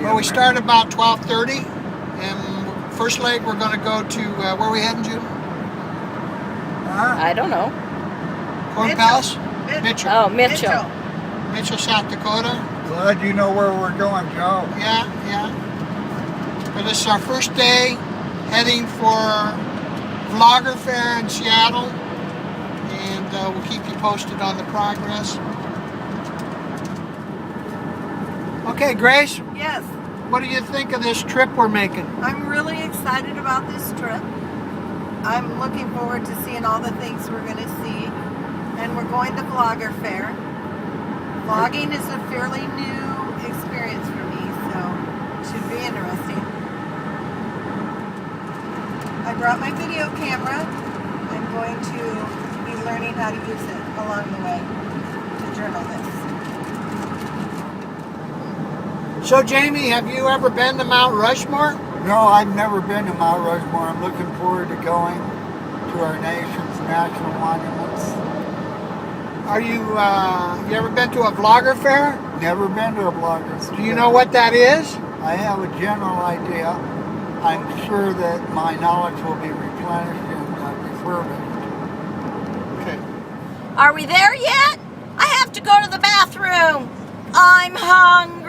Well, we start about 12:30, and first leg we're going to go to, where are we heading, Jude? I don't know. Corn Palace? Mitchell. Oh, Mitchell. Mitchell, South Dakota. Glad you know where we're going, Joe. Yeah. But this is our first day heading for Vlogger Fair in Seattle, and we'll keep you posted on the progress. Okay, Grace? Yes, What do you think of this trip we're making? I'm really excited about this trip. I'm looking forward to seeing all the things we're going to see. And we're going to Vlogger Fair. Vlogging is a fairly new experience for me, so it should be interesting. I brought my video camera. I'm going to be learning how to use it along the way to journal this. So, Jamie, have you ever been to Mount Rushmore? No, I've never been to Mount Rushmore. I'm looking forward to going to our nation's national monuments. Are you, you ever been to a Vlogger Fair? Never been to a Vlogger Fair. Do you know what that is? I have a general idea. I'm sure that my knowledge will be replenished and refurbished. Okay. Are we there yet? I have to go to the bathroom. I'm hungry.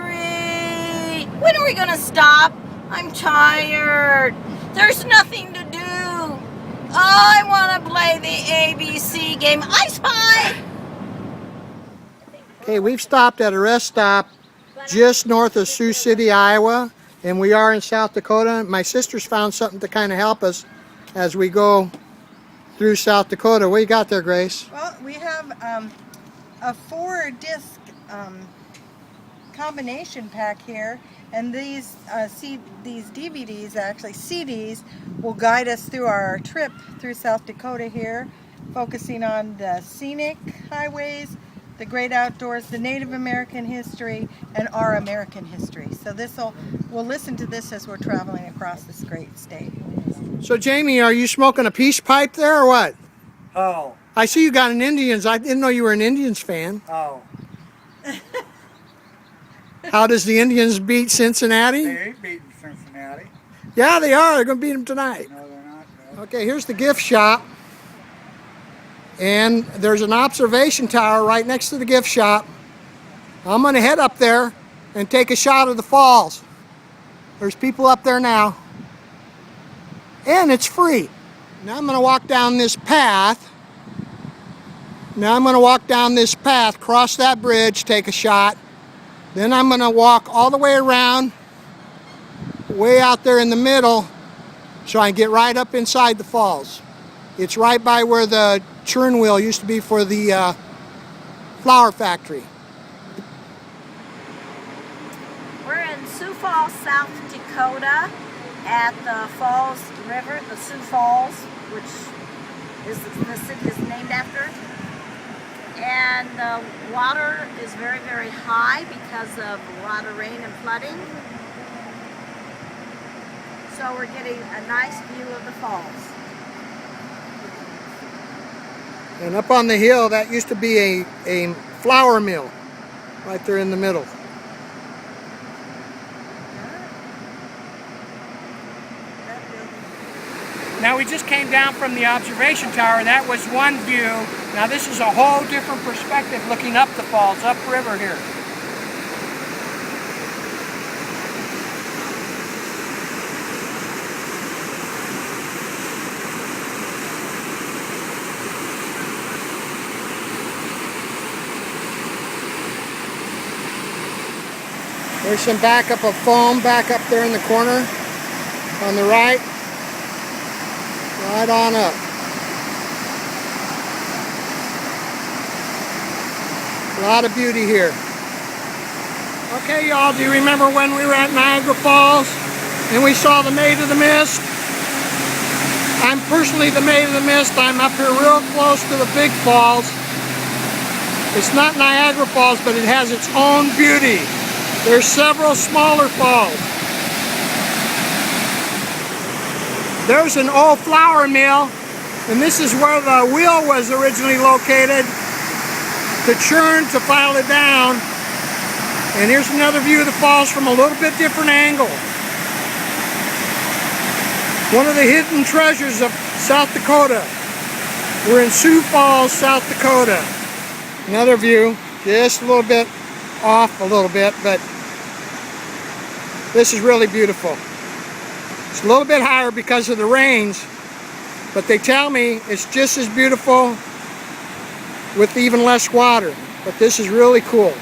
When are we going to stop? I'm tired. There's nothing to do. I want to play the ABC game. I Spy! Okay, we've stopped at a rest stop just north of Sioux City, Iowa, and we are in South Dakota. My sister's found something to kind of help us as we go through South Dakota. What you got there, Grace? Well, we have a 4-disc combination pack here, and these DVDs, actually CDs, will guide us through our trip through South Dakota here, focusing on the scenic highways, the great outdoors, the Native American history, and our American history. So we'll listen to this as we're traveling across this great state. So, Jamie, are you smoking a peace pipe there or what? Oh. I see you got an Indians. I didn't know you were an Indians fan. Oh. How does the Indians beat Cincinnati? They ain't beating Cincinnati. Yeah, they are. They're going to beat them tonight. No, they're not. No. Okay, here's the gift shop. And there's an observation tower right next to the gift shop. I'm going to head up there and take a shot of the falls. There's people up there now. And it's free. Now I'm going to walk down this path. Cross that bridge, take a shot. Then I'm going to walk all the way around, way out there in the middle, so I can get right up inside the falls. It's right by where the churn wheel used to be for the flour factory. We're in Sioux Falls, South Dakota, at the Falls River, the Sioux Falls, which is the city is named after. And the water is very, very high because of a lot of rain and flooding. So we're getting a nice view of the falls. And up on the hill, that used to be a flour mill, right there in the middle. Now we just came down from the observation tower. That was one view. Now this is a whole different perspective looking up the falls, upriver here. There's some backup of foam back up there in the corner on the right. Right on up. A lot of beauty here. Okay, y'all, do you remember when we were at Niagara Falls and we saw the Maid of the Mist? I'm personally the Maid of the Mist. I'm up here real close to the big falls. It's not Niagara Falls, but it has its own beauty. There's several smaller falls. There's an old flour mill, and this is where the wheel was originally located to churn, to file it down. And here's another view of the falls from a little bit different angle. One of the hidden treasures of South Dakota. We're in Sioux Falls, South Dakota. Another view, just a little bit off a little bit, but this is really beautiful. It's a little bit higher because of the rains, but they tell me it's just as beautiful with even less water. But this is really cool.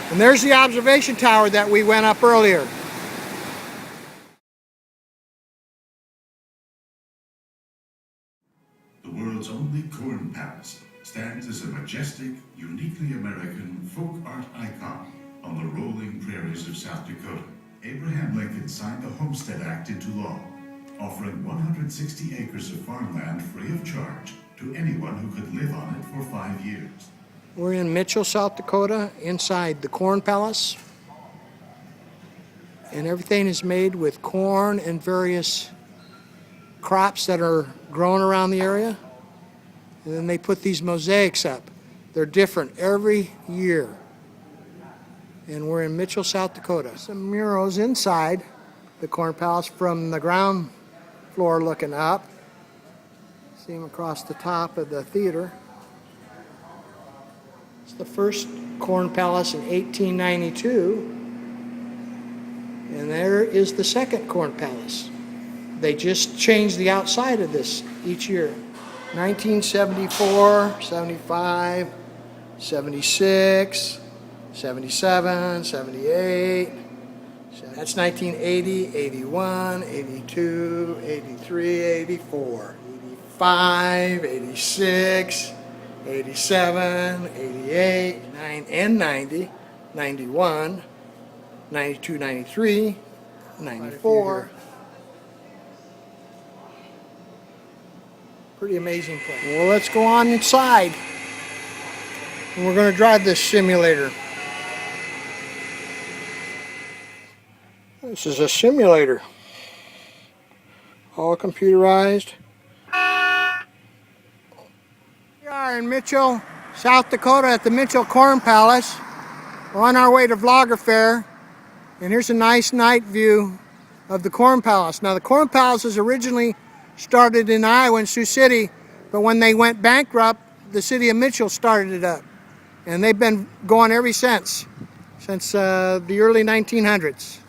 And there's the observation tower that we went up earlier. The world's only corn palace stands as a majestic, uniquely American folk art icon on the rolling prairies of South Dakota. Abraham Lincoln signed the Homestead Act into law, offering 160 acres of farmland free of charge to anyone who could live on it for 5 years. We're in Mitchell, South Dakota, inside the Corn Palace. And everything is made with corn and various crops that are grown around the area. And then they put these mosaics up. They're different every year. And we're in Mitchell, South Dakota. Some murals inside the Corn Palace from the ground floor looking up. See them across the top of the theater. It's the first Corn Palace in 1892. And there is the second Corn Palace. They just change the outside of this each year. 1974, 75, 76, 77, 78. That's 1980, 81, 82, 83, 84, 85, 86, 87, 88, 9 and 90, 91, 92, 93, 94. Pretty amazing place. Well, let's go on inside. And we're going to drive this simulator. This is a simulator. All computerized. We are in Mitchell, South Dakota at the Mitchell Corn Palace. We're on our way to Vlogger Fair. And here's a nice night view of the Corn Palace. Now the Corn Palace was originally started in Iowa, in Sioux City, but when they went bankrupt, the city of Mitchell started it up. And they've been going ever since the early 1900s.